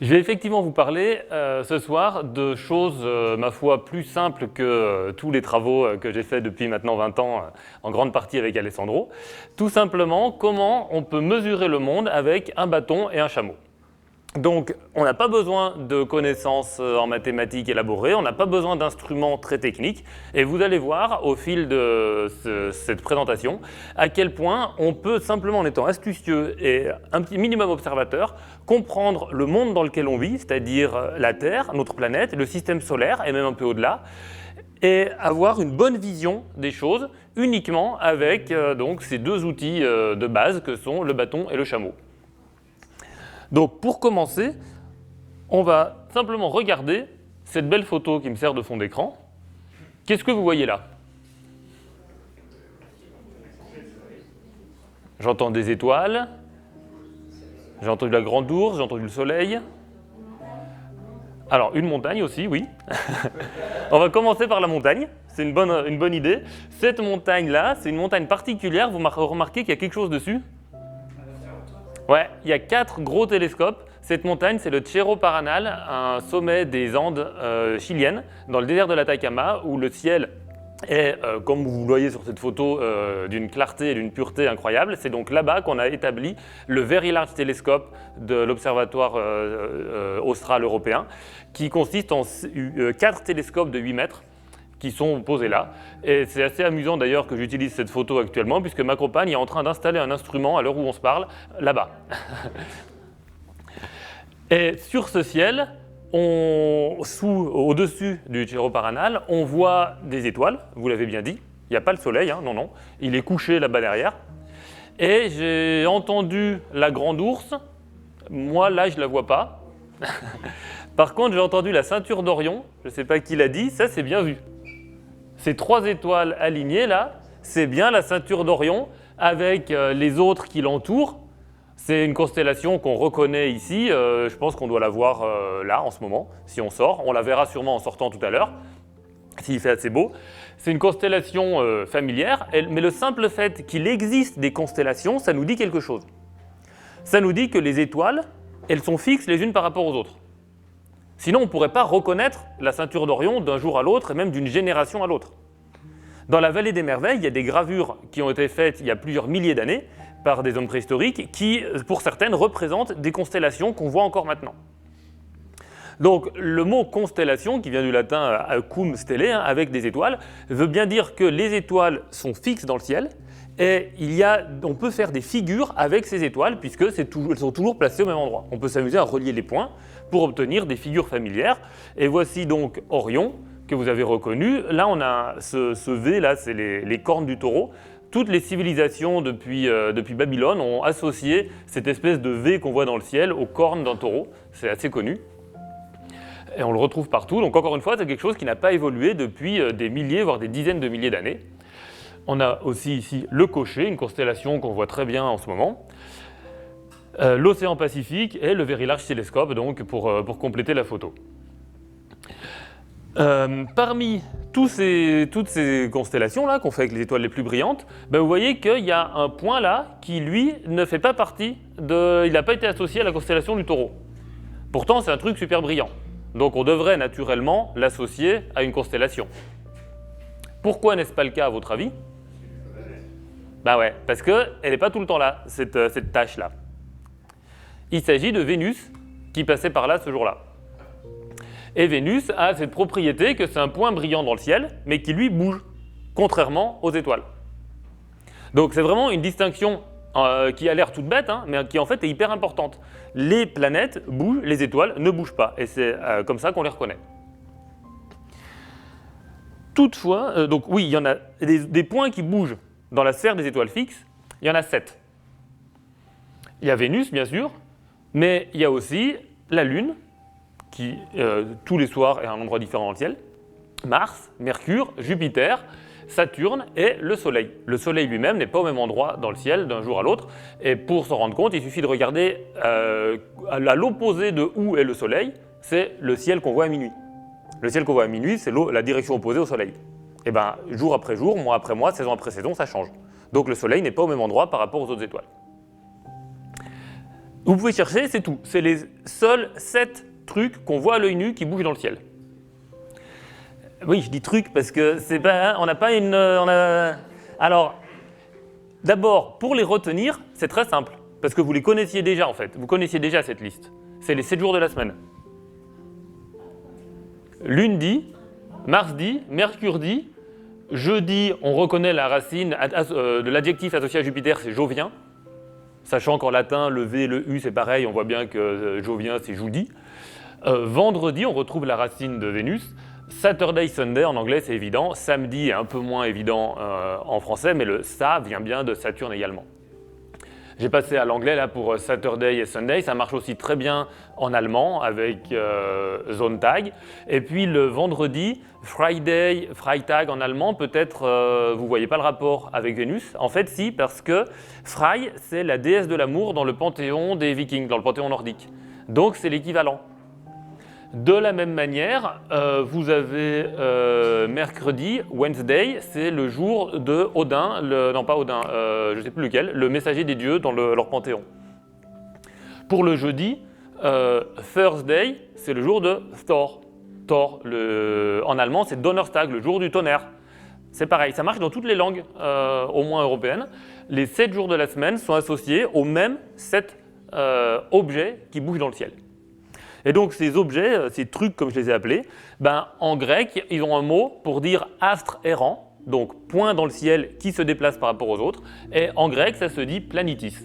Je vais effectivement vous parler ce soir de choses, ma foi, plus simples que tous les travaux que j'ai faits depuis maintenant 20 ans, en grande partie avec Alessandro. Tout simplement, comment on peut mesurer le monde avec un bâton et un chameau. Donc, on n'a pas besoin de connaissances en mathématiques élaborées, on n'a pas besoin d'instruments très techniques, et vous allez voir au fil de cette présentation à quel point on peut, simplement en étant astucieux et un petit minimum observateur, comprendre le monde dans lequel on vit, c'est-à-dire la Terre, notre planète, le système solaire, et même un peu au-delà, et avoir une bonne vision des choses uniquement avec donc, ces deux outils de base que sont le bâton et le chameau. Donc pour commencer, on va simplement regarder cette belle photo qui me sert de fond d'écran. Qu'est-ce que vous voyez là? J'entends des étoiles, j'ai entendu la grande ours, j'ai entendu le soleil. Alors une montagne aussi, oui. On va commencer par la montagne, c'est une bonne idée. Cette montagne-là, c'est une montagne particulière, vous remarquez qu'il y a quelque chose dessus? Ouais, il y a 4 gros télescopes. Cette montagne, c'est le Cerro Paranal, un sommet des Andes chiliennes, dans le désert de l'Atacama, où le ciel est, comme vous le voyez sur cette photo, d'une clarté et d'une pureté incroyable. C'est donc là-bas qu'on a établi le Very Large Telescope de l'Observatoire austral européen, qui consiste en 4 télescopes de 8 mètres, qui sont posés là. Et c'est assez amusant d'ailleurs que j'utilise cette photo actuellement, puisque ma compagne est en train d'installer un instrument à l'heure où on se parle, là-bas. Et sur ce ciel, au-dessus du Cerro Paranal, on voit des étoiles, vous l'avez bien dit. Il n'y a pas le soleil, hein, non, il est couché là-bas derrière. Et j'ai entendu la grande ours, moi là je ne la vois pas. Par contre, j'ai entendu la ceinture d'Orion, je ne sais pas qui l'a dit, ça c'est bien vu. Ces 3 étoiles alignées là, c'est bien la ceinture d'Orion avec les autres qui l'entourent. C'est une constellation qu'on reconnaît ici, je pense qu'on doit la voir là en ce moment, si on sort. On la verra sûrement en sortant tout à l'heure, s'il fait assez beau. C'est une constellation familière, mais le simple fait qu'il existe des constellations, ça nous dit quelque chose. Ça nous dit que les étoiles, elles sont fixes les unes par rapport aux autres. Sinon, on ne pourrait pas reconnaître la ceinture d'Orion d'un jour à l'autre et même d'une génération à l'autre. Dans la vallée des merveilles, il y a des gravures qui ont été faites il y a plusieurs milliers d'années par des hommes préhistoriques qui, pour certaines, représentent des constellations qu'on voit encore maintenant. Donc, le mot constellation, qui vient du latin cum stelle, hein, avec des étoiles, veut bien dire que les étoiles sont fixes dans le ciel et on peut faire des figures avec ces étoiles puisque elles sont toujours placées au même endroit. On peut s'amuser à relier les points pour obtenir des figures familières. Et voici donc Orion, que vous avez reconnu. Là, on a ce V, là, c'est les cornes du taureau. Toutes les civilisations depuis Babylone ont associé cette espèce de V qu'on voit dans le ciel aux cornes d'un taureau. C'est assez connu. Et on le retrouve partout. Donc encore une fois, c'est quelque chose qui n'a pas évolué depuis des milliers, voire des dizaines de milliers d'années. On a aussi ici le Cocher, une constellation qu'on voit très bien en ce moment. L'océan Pacifique et le Very Large Telescope, donc pour compléter la photo. Parmi toutes ces constellations-là qu'on fait avec les étoiles les plus brillantes, vous voyez qu'il y a un point là qui, lui, ne fait pas partie il n'a pas été associé à la constellation du Taureau. Pourtant, c'est un truc super brillant. Donc on devrait naturellement l'associer à une constellation. Pourquoi n'est-ce pas le cas à votre avis? Ouais, parce qu'elle n'est pas tout le temps là, cette tache-là. Il s'agit de Vénus qui passait par là ce jour-là. Et Vénus a cette propriété que c'est un point brillant dans le ciel, mais qui lui bouge, contrairement aux étoiles. Donc c'est vraiment une distinction qui a l'air toute bête, hein, mais qui en fait est hyper importante. Les planètes bougent, les étoiles ne bougent pas, et c'est comme ça qu'on les reconnaît. Toutefois, donc oui, il y en a des points qui bougent dans la sphère des étoiles fixes, il y en a 7. Il y a Vénus, bien sûr, mais il y a aussi la Lune, qui tous les soirs est à un endroit différent dans le ciel, Mars, Mercure, Jupiter, Saturne et le Soleil. Le Soleil lui-même n'est pas au même endroit dans le ciel d'un jour à l'autre, et pour s'en rendre compte, il suffit de regarder à l'opposé de où est le Soleil, c'est le ciel qu'on voit à minuit. Le ciel qu'on voit à minuit, c'est la direction opposée au Soleil. Et jour après jour, mois après mois, saison après saison, ça change. Donc le Soleil n'est pas au même endroit par rapport aux autres étoiles. Vous pouvez chercher, c'est tout. C'est les seuls 7 trucs qu'on voit à l'œil nu qui bougent dans le ciel. Oui, je dis trucs parce que c'est pas, on n'a pas une... Alors, d'abord, pour les retenir, c'est très simple. Parce que vous les connaissiez déjà en fait. Vous connaissiez déjà cette liste. C'est les 7 jours de la semaine. Lundi, mardi, mercredi, jeudi, on reconnaît la racine de l'adjectif associé à Jupiter, c'est jovien. Sachant qu'en latin, le V et le U, c'est pareil, on voit bien que jovien, c'est joudi. Vendredi, on retrouve la racine de Vénus. Saturday, Sunday, en anglais, c'est évident. Samedi est un peu moins évident en français, mais le ça vient bien de Saturne également. J'ai passé à l'anglais là pour Saturday et Sunday, ça marche aussi très bien en allemand avec Sonntag. Et puis le vendredi, Friday, Freitag en allemand, peut-être vous ne voyez pas le rapport avec Vénus. En fait si, parce que Frey, c'est la déesse de l'amour dans le panthéon des Vikings, dans le panthéon nordique. Donc c'est l'équivalent. De la même manière, vous avez mercredi, Wednesday, c'est le jour de Odin, non pas Odin, je ne sais plus lequel, le messager des dieux dans leur panthéon. Pour le jeudi, Thursday, c'est le jour de Thor. Thor, en allemand, c'est Donnerstag, le jour du tonnerre. C'est pareil, ça marche dans toutes les langues, au moins européennes. Les 7 jours de la semaine sont associés aux mêmes 7 objets qui bougent dans le ciel. Et donc ces objets, ces trucs comme je les ai appelés, en grec, ils ont un mot pour dire astre errant, donc point dans le ciel qui se déplace par rapport aux autres, et en grec ça se dit planitis.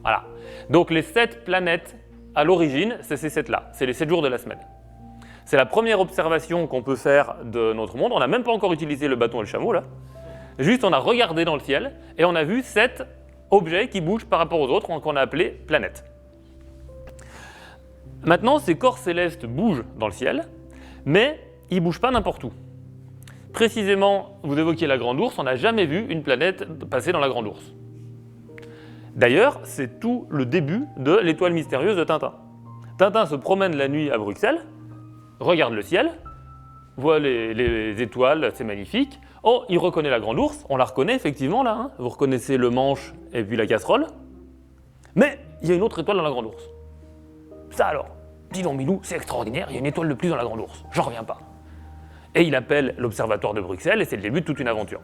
Voilà. Donc les 7 planètes à l'origine, c'est ces 7-là, c'est les 7 jours de la semaine. C'est la première observation qu'on peut faire de notre monde, on n'a même pas encore utilisé le bâton et le chameau là, juste on a regardé dans le ciel et on a vu 7 objets qui bougent par rapport aux autres, qu'on a appelés planètes. Maintenant, ces corps célestes bougent dans le ciel, mais ils ne bougent pas n'importe où. Précisément, vous évoquiez la Grande Ourse, on n'a jamais vu une planète passer dans la Grande Ourse. D'ailleurs, c'est tout le début de l'étoile mystérieuse de Tintin. Tintin se promène la nuit à Bruxelles, regarde le ciel, voit les étoiles, c'est magnifique. Oh, il reconnaît la Grande Ourse, on la reconnaît effectivement là, hein. Vous reconnaissez le manche et puis la casserole. Mais il y a une autre étoile dans la Grande Ourse. Ça alors, dis donc Milou, c'est extraordinaire, il y a une étoile de plus dans la Grande Ourse, j'en reviens pas. Et il appelle l'Observatoire de Bruxelles et c'est le début de toute une aventure.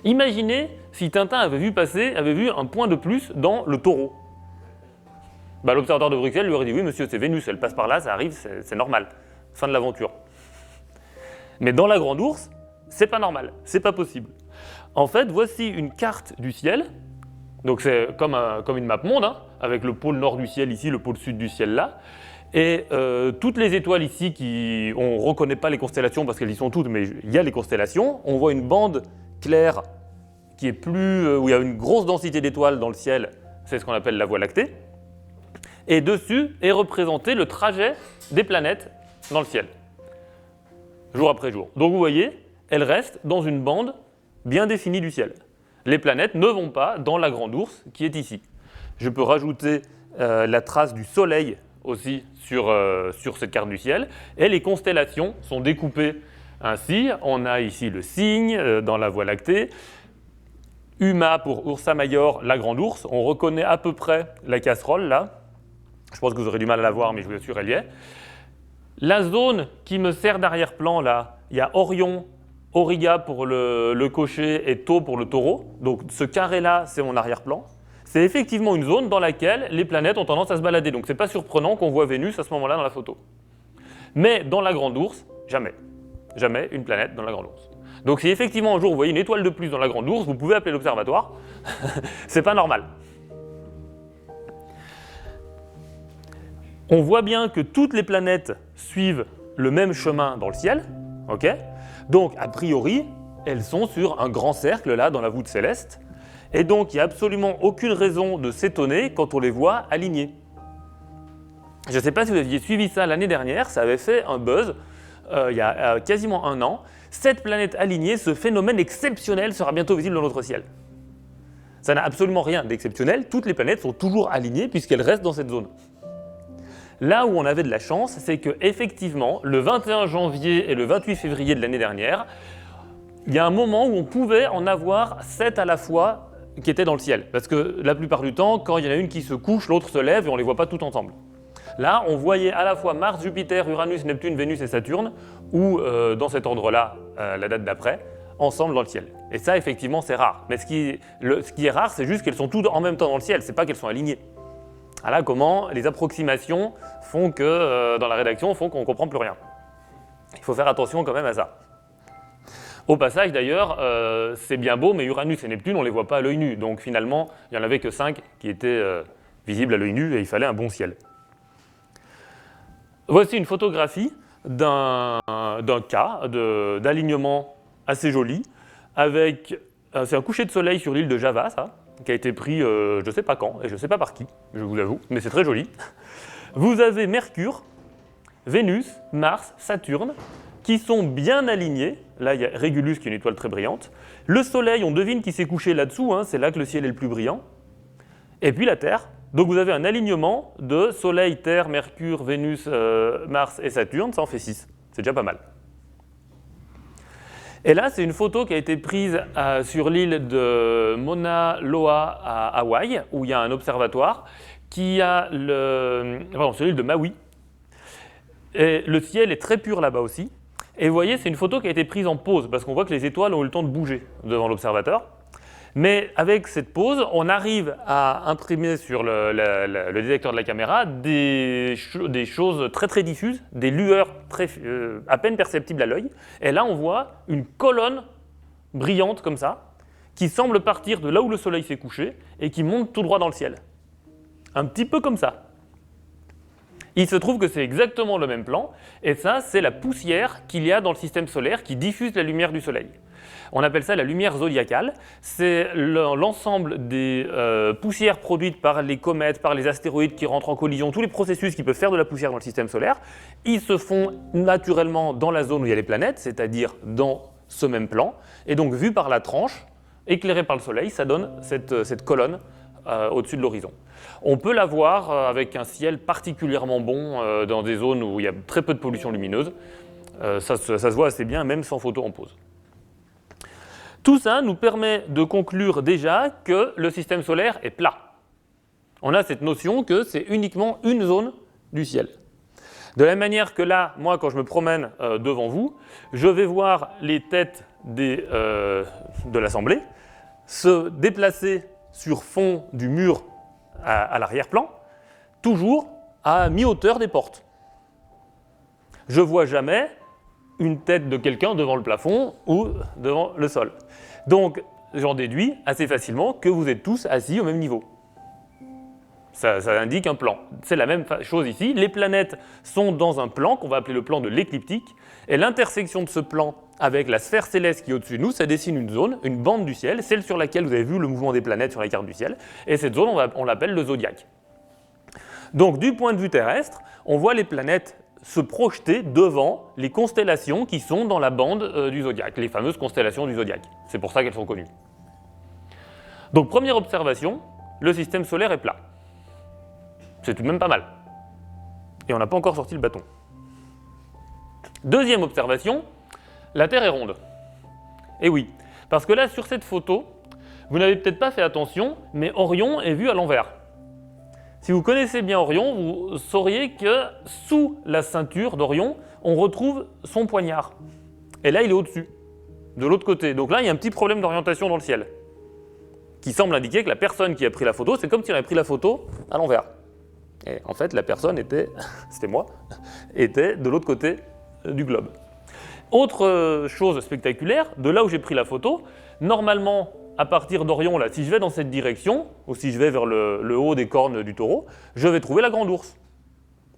Imaginez si Tintin avait vu un point de plus dans le Taureau. L'Observatoire de Bruxelles lui aurait dit oui monsieur, c'est Vénus, elle passe par là, ça arrive, c'est normal. Fin de l'aventure. Mais dans la Grande Ourse, c'est pas normal, c'est pas possible. En fait, voici une carte du ciel. Donc c'est comme une map monde, hein, avec le pôle nord du ciel ici, le pôle sud du ciel là. Et toutes les étoiles ici, on ne reconnaît pas les constellations parce qu'elles y sont toutes, mais il y a les constellations. On voit une bande claire qui est où il y a une grosse densité d'étoiles dans le ciel, c'est ce qu'on appelle la Voie lactée. Et dessus est représenté le trajet des planètes dans le ciel, jour après jour. Donc vous voyez, elles restent dans une bande bien définie du ciel. Les planètes ne vont pas dans la Grande Ourse qui est ici. Je peux rajouter la trace du Soleil aussi sur cette carte du ciel. Et les constellations sont découpées ainsi. On a ici le Cygne dans la Voie lactée. Uma pour Ursa Major, la Grande Ourse. On reconnaît à peu près la casserole là. Je pense que vous aurez du mal à la voir, mais je vous assure, elle y est. La zone qui me sert d'arrière-plan là, il y a Orion, Auriga pour le cocher et Tau pour le taureau. Donc ce carré-là, c'est mon arrière-plan. C'est effectivement une zone dans laquelle les planètes ont tendance à se balader. Donc c'est pas surprenant qu'on voit Vénus à ce moment-là dans la photo. Mais dans la Grande Ourse, jamais. Jamais une planète dans la Grande Ourse. Donc si effectivement un jour vous voyez une étoile de plus dans la Grande Ourse, vous pouvez appeler l'observatoire. C'est pas normal. On voit bien que toutes les planètes suivent le même chemin dans le ciel. Ok ? Donc, a priori, elles sont sur un grand cercle, là, dans la voûte céleste. Et donc, il n'y a absolument aucune raison de s'étonner quand on les voit alignées. Je ne sais pas si vous aviez suivi ça l'année dernière, ça avait fait un buzz, il y a quasiment un an. 7 planètes alignées, ce phénomène exceptionnel sera bientôt visible dans notre ciel. Ça n'a absolument rien d'exceptionnel, toutes les planètes sont toujours alignées puisqu'elles restent dans cette zone. Là où on avait de la chance, c'est qu'effectivement, le 21 janvier et le 28 février de l'année dernière, il y a un moment où on pouvait en avoir 7 à la fois qui étaient dans le ciel. Parce que la plupart du temps, quand il y en a une qui se couche, l'autre se lève et on ne les voit pas toutes ensemble. Là, on voyait à la fois Mars, Jupiter, Uranus, Neptune, Vénus et Saturne, ou dans cet ordre-là, la date d'après, ensemble dans le ciel. Et ça, effectivement, c'est rare. Mais ce qui est rare, c'est juste qu'elles sont toutes en même temps dans le ciel, c'est pas qu'elles sont alignées. Voilà comment les approximations font que, dans la rédaction, font qu'on ne comprend plus rien. Il faut faire attention quand même à ça. Au passage, d'ailleurs, c'est bien beau, mais Uranus et Neptune, on ne les voit pas à l'œil nu. Donc finalement, il n'y en avait que 5 qui étaient visibles à l'œil nu et il fallait un bon ciel. Voici une photographie d'un cas d'alignement assez joli, avec, c'est un coucher de soleil sur l'île de Java, ça, qui a été pris je ne sais pas quand, et je ne sais pas par qui, je vous l'avoue, mais c'est très joli. Vous avez Mercure, Vénus, Mars, Saturne, qui sont bien alignés. Là, il y a Régulus, qui est une étoile très brillante. Le Soleil, on devine qu'il s'est couché là-dessous, hein, c'est là que le ciel est le plus brillant. Et puis la Terre. Donc vous avez un alignement de Soleil, Terre, Mercure, Vénus, Mars et Saturne, ça en fait 6. C'est déjà pas mal. Et là, c'est une photo qui a été prise sur l'île de Mauna Loa à Hawaï, où il y a un observatoire, qui a sur l'île de Maui. Et le ciel est très pur là-bas aussi. Et vous voyez, c'est une photo qui a été prise en pause, parce qu'on voit que les étoiles ont eu le temps de bouger devant l'observateur. Mais avec cette pause, on arrive à imprimer sur le détecteur de la caméra des choses très très diffuses, des lueurs à peine perceptibles à l'œil. Et là, on voit une colonne brillante comme ça, qui semble partir de là où le soleil s'est couché et qui monte tout droit dans le ciel. Un petit peu comme ça. Il se trouve que c'est exactement le même plan, et ça, c'est la poussière qu'il y a dans le système solaire qui diffuse la lumière du soleil. On appelle ça la lumière zodiacale. C'est l'ensemble des poussières produites par les comètes, par les astéroïdes qui rentrent en collision, tous les processus qui peuvent faire de la poussière dans le système solaire. Ils se font naturellement dans la zone où il y a les planètes, c'est-à-dire dans ce même plan. Et donc, vu par la tranche, éclairée par le soleil, ça donne cette colonne au-dessus de l'horizon. On peut la voir avec un ciel particulièrement bon dans des zones où il y a très peu de pollution lumineuse. Ça se voit assez bien, même sans photo en pause. Tout ça nous permet de conclure déjà que le système solaire est plat. On a cette notion que c'est uniquement une zone du ciel. De la même manière que là, moi, quand je me promène devant vous, je vais voir les têtes de l'Assemblée se déplacer sur fond du mur à l'arrière-plan, toujours à mi-hauteur des portes. Je ne vois jamais une tête de quelqu'un devant le plafond ou devant le sol. Donc, j'en déduis assez facilement que vous êtes tous assis au même niveau. Ça indique un plan. C'est la même chose ici. Les planètes sont dans un plan qu'on va appeler le plan de l'écliptique, et l'intersection de ce plan avec la sphère céleste qui est au-dessus de nous, ça dessine une zone, une bande du ciel, celle sur laquelle vous avez vu le mouvement des planètes sur la carte du ciel, et cette zone, on l'appelle le zodiaque. Donc, du point de vue terrestre, on voit les planètes se projeter devant les constellations qui sont dans la bande du zodiaque, les fameuses constellations du zodiaque. C'est pour ça qu'elles sont connues. Donc, première observation, le système solaire est plat. C'est tout de même pas mal. Et on n'a pas encore sorti le bâton. Deuxième observation, la Terre est ronde. Et oui, parce que là, sur cette photo, vous n'avez peut-être pas fait attention, mais Orion est vu à l'envers. Si vous connaissez bien Orion, vous sauriez que sous la ceinture d'Orion, on retrouve son poignard. Et là, il est au-dessus, de l'autre côté. Donc là, il y a un petit problème d'orientation dans le ciel, qui semble indiquer que la personne qui a pris la photo, c'est comme si on avait pris la photo à l'envers. Et en fait, la personne était, c'était moi, était de l'autre côté du globe. Autre chose spectaculaire, de là où j'ai pris la photo, normalement, à partir d'Orion, là, si je vais dans cette direction, ou si je vais vers le haut des cornes du taureau, je vais trouver la grande ours,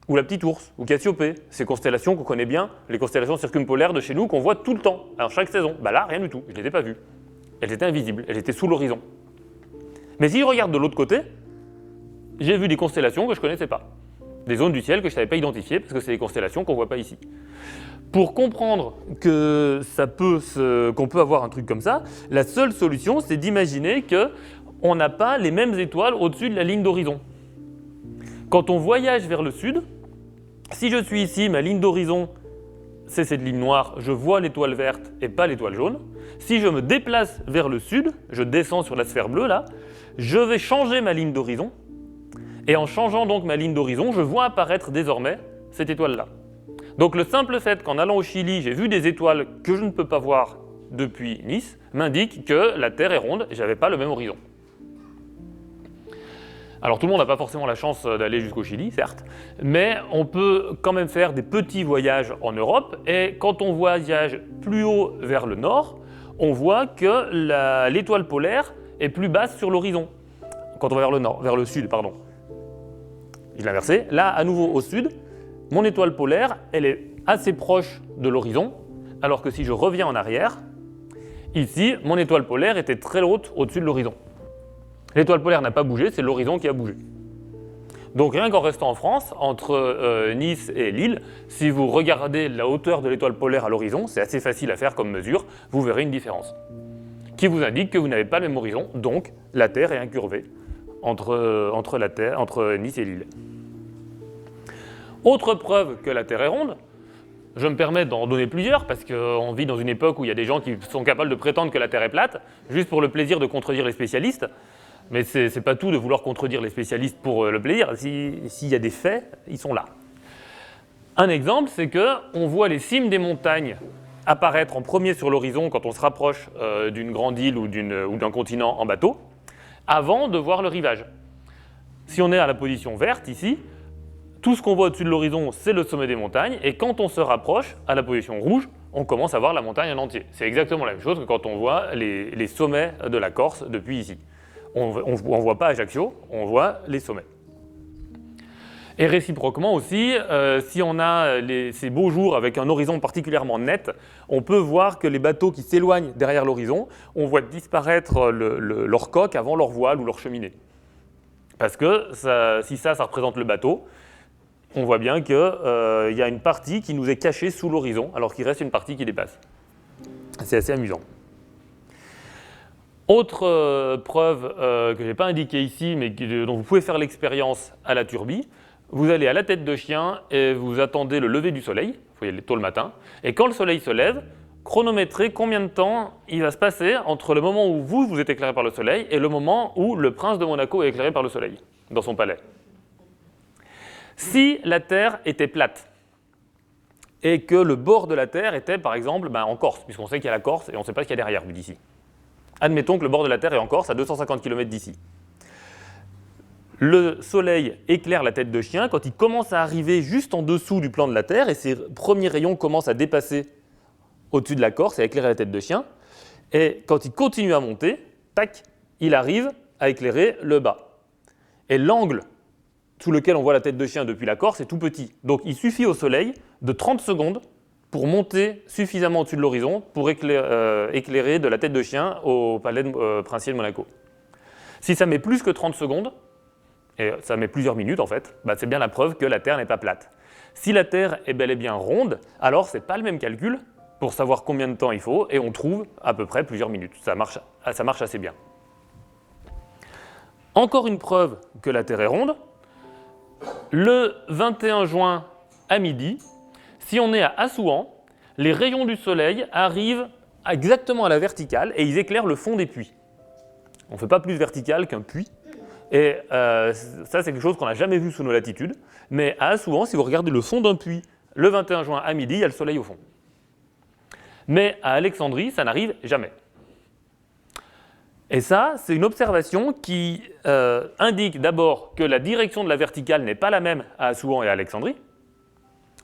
ou la petite ours, ou Cassiopée, ces constellations qu'on connaît bien, les constellations circumpolaires de chez nous, qu'on voit tout le temps, alors chaque saison. Bah là, rien du tout, je ne les ai pas vues. Elles étaient invisibles, elles étaient sous l'horizon. Mais si je regarde de l'autre côté, j'ai vu des constellations que je ne connaissais pas. Des zones du ciel que je ne savais pas identifier, parce que c'est des constellations qu'on ne voit pas ici. Pour comprendre qu'on peut avoir un truc comme ça, la seule solution, c'est d'imaginer qu'on n'a pas les mêmes étoiles au-dessus de la ligne d'horizon. Quand on voyage vers le sud, si je suis ici, ma ligne d'horizon, c'est cette ligne noire, je vois l'étoile verte et pas l'étoile jaune. Si je me déplace vers le sud, je descends sur la sphère bleue là, je vais changer ma ligne d'horizon. Et en changeant donc ma ligne d'horizon, je vois apparaître désormais cette étoile-là. Donc le simple fait qu'en allant au Chili, j'ai vu des étoiles que je ne peux pas voir depuis Nice, m'indique que la Terre est ronde et je n'avais pas le même horizon. Alors tout le monde n'a pas forcément la chance d'aller jusqu'au Chili, certes, mais on peut quand même faire des petits voyages en Europe, et quand on voyage plus haut vers le nord, on voit que l'étoile polaire est plus basse sur l'horizon. Quand on va vers le sud, pardon. Je l'ai inversé. Là, à nouveau au sud, mon étoile polaire, elle est assez proche de l'horizon, alors que si je reviens en arrière, ici, mon étoile polaire était très haute au-dessus de l'horizon. L'étoile polaire n'a pas bougé, c'est l'horizon qui a bougé. Donc rien qu'en restant en France, entre Nice et Lille, si vous regardez la hauteur de l'étoile polaire à l'horizon, c'est assez facile à faire comme mesure, vous verrez une différence qui vous indique que vous n'avez pas le même horizon, donc la Terre est incurvée entre Nice et Lille. Autre preuve que la Terre est ronde, je me permets d'en donner plusieurs parce qu'on vit dans une époque où il y a des gens qui sont capables de prétendre que la Terre est plate, juste pour le plaisir de contredire les spécialistes. Mais c'est pas tout de vouloir contredire les spécialistes pour le plaisir. S'il y a des faits, ils sont là. Un exemple, c'est qu'on voit les cimes des montagnes apparaître en premier sur l'horizon quand on se rapproche d'une grande île ou d'un continent en bateau, avant de voir le rivage. Si on est à la position verte ici, tout ce qu'on voit au-dessus de l'horizon, c'est le sommet des montagnes, et quand on se rapproche, à la position rouge, on commence à voir la montagne en entier. C'est exactement la même chose que quand on voit les sommets de la Corse depuis ici. On ne voit pas Ajaccio, on voit les sommets. Et réciproquement aussi, si on a ces beaux jours avec un horizon particulièrement net, on peut voir que les bateaux qui s'éloignent derrière l'horizon, on voit disparaître leur coque avant leur voile ou leur cheminée. Parce que si ça représente le bateau, on voit bien qu'il y a une partie qui nous est cachée sous l'horizon, alors qu'il reste une partie qui dépasse. C'est assez amusant. Autre preuve que je n'ai pas indiquée ici, mais dont vous pouvez faire l'expérience à la Turbie, vous allez à la tête de chien et vous attendez le lever du soleil, il faut y aller tôt le matin, et quand le soleil se lève, chronométrez combien de temps il va se passer entre le moment où vous êtes éclairé par le soleil et le moment où le prince de Monaco est éclairé par le soleil, dans son palais. Si la Terre était plate, et que le bord de la Terre était par exemple en Corse, puisqu'on sait qu'il y a la Corse et on ne sait pas ce qu'il y a derrière d'ici. Admettons que le bord de la Terre est en Corse, à 250 km d'ici. Le soleil éclaire la tête de chien quand il commence à arriver juste en dessous du plan de la Terre et ses premiers rayons commencent à dépasser au-dessus de la Corse et à éclairer la tête de chien. Et quand il continue à monter, tac, il arrive à éclairer le bas. Et l'angle sous lequel on voit la tête de chien depuis la Corse est tout petit. Donc il suffit au soleil de 30 secondes pour monter suffisamment au-dessus de l'horizon pour éclairer de la tête de chien au palais princier de Monaco. Si ça met plus que 30 secondes, et ça met plusieurs minutes en fait, c'est bien la preuve que la Terre n'est pas plate. Si la Terre est bel et bien ronde, alors ce n'est pas le même calcul pour savoir combien de temps il faut, et on trouve à peu près plusieurs minutes. Ça marche assez bien. Encore une preuve que la Terre est ronde, le 21 juin à midi, si on est à Assouan, les rayons du soleil arrivent exactement à la verticale et ils éclairent le fond des puits. On ne fait pas plus vertical qu'un puits. Et ça, c'est quelque chose qu'on n'a jamais vu sous nos latitudes. Mais à Assouan, si vous regardez le fond d'un puits, le 21 juin à midi, il y a le soleil au fond. Mais à Alexandrie, ça n'arrive jamais. Et ça, c'est une observation qui indique d'abord que la direction de la verticale n'est pas la même à Assouan et à Alexandrie.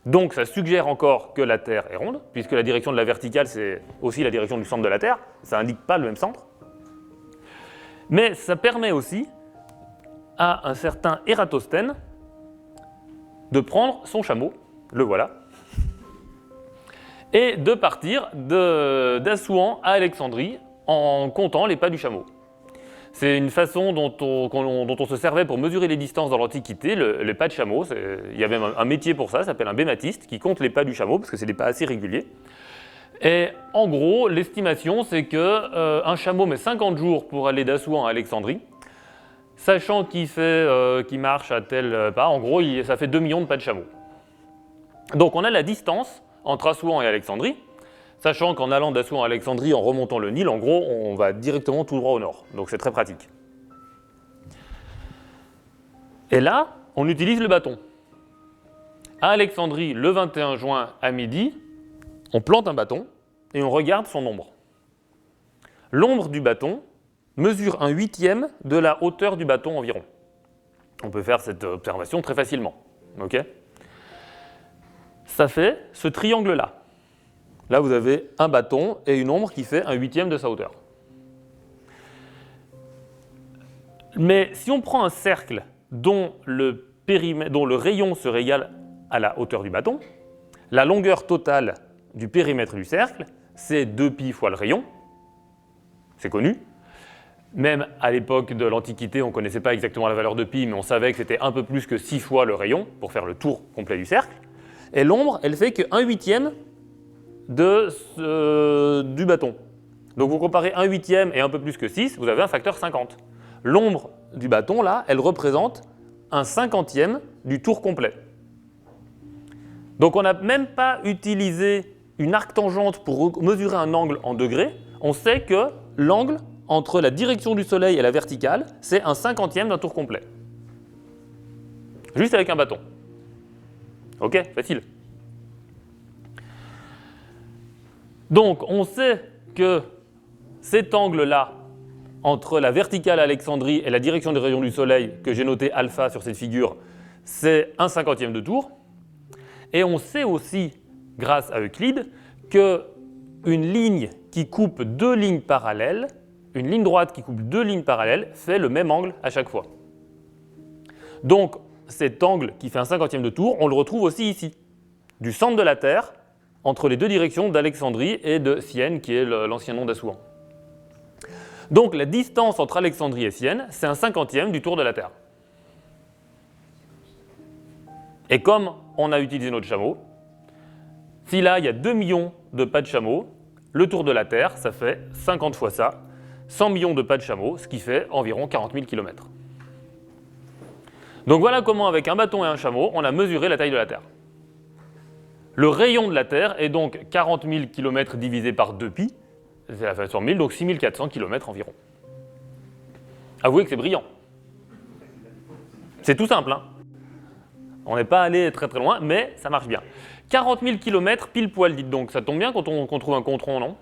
Donc ça suggère encore que la Terre est ronde, puisque la direction de la verticale, c'est aussi la direction du centre de la Terre. Ça n'indique pas le même centre. Mais ça permet aussi à un certain Ératosthène de prendre son chameau, le voilà, et de partir d'Assouan à Alexandrie en comptant les pas du chameau. C'est une façon dont on se servait pour mesurer les distances dans l'Antiquité, les pas de chameau. Il y avait un métier pour ça, ça s'appelle un bématiste, qui compte les pas du chameau, parce que c'est des pas assez réguliers. Et en gros, l'estimation, c'est qu'un chameau met 50 jours pour aller d'Assouan à Alexandrie, sachant qu'il marche à tel pas, en gros, ça fait 2 millions de pas de chameau. Donc on a la distance entre Assouan et Alexandrie, sachant qu'en allant d'Assouan à Alexandrie, en remontant le Nil, en gros, on va directement tout droit au nord. Donc c'est très pratique. Et là, on utilise le bâton. À Alexandrie, le 21 juin à midi, on plante un bâton et on regarde son ombre. L'ombre du bâton mesure 1/8 de la hauteur du bâton environ. On peut faire cette observation très facilement. Okay, ça fait ce triangle-là. Là, vous avez un bâton et une ombre qui fait 1/8 de sa hauteur. Mais si on prend un cercle dont le rayon serait égal à la hauteur du bâton, la longueur totale du périmètre du cercle, c'est 2π fois le rayon. C'est connu. Même à l'époque de l'Antiquité, on ne connaissait pas exactement la valeur de π, mais on savait que c'était un peu plus que 6 fois le rayon pour faire le tour complet du cercle. Et l'ombre, elle fait que 1/8 du bâton. Donc vous comparez 1/8 et un peu plus que 6, vous avez un facteur 50. L'ombre du bâton, là, elle représente 1/50 du tour complet. Donc on n'a même pas utilisé une arctangente pour mesurer un angle en degrés. On sait que l'angle entre la direction du soleil et la verticale, c'est 1/50 d'un tour complet. Juste avec un bâton. Ok, facile. Donc on sait que cet angle-là, entre la verticale à Alexandrie et la direction des rayons du soleil, que j'ai noté alpha sur cette figure, c'est 1/50 de tour. Et on sait aussi, grâce à Euclide, qu'une ligne qui coupe deux lignes parallèles, une ligne droite qui coupe deux lignes parallèles, fait le même angle à chaque fois. Donc cet angle qui fait 1/50 de tour, on le retrouve aussi ici, du centre de la Terre, entre les deux directions d'Alexandrie et de Syène, qui est l'ancien nom d'Assouan. Donc la distance entre Alexandrie et Syène, c'est 1/50 du tour de la Terre. Et comme on a utilisé notre chameau, si là il y a 2 millions de pas de chameau, le tour de la Terre, ça fait 50 fois ça, 100 millions de pas de chameau, ce qui fait environ 40 000 km. Donc voilà comment, avec un bâton et un chameau, on a mesuré la taille de la Terre. Le rayon de la Terre est donc 40 000 km divisé par 2π, c'est la facteur 1000, donc 6400 km environ. Avouez que c'est brillant. C'est tout simple, hein. On n'est pas allé très très loin, mais ça marche bien. 40 000 km pile poil, dites donc. Ça tombe bien quand on trouve un compte rond, non?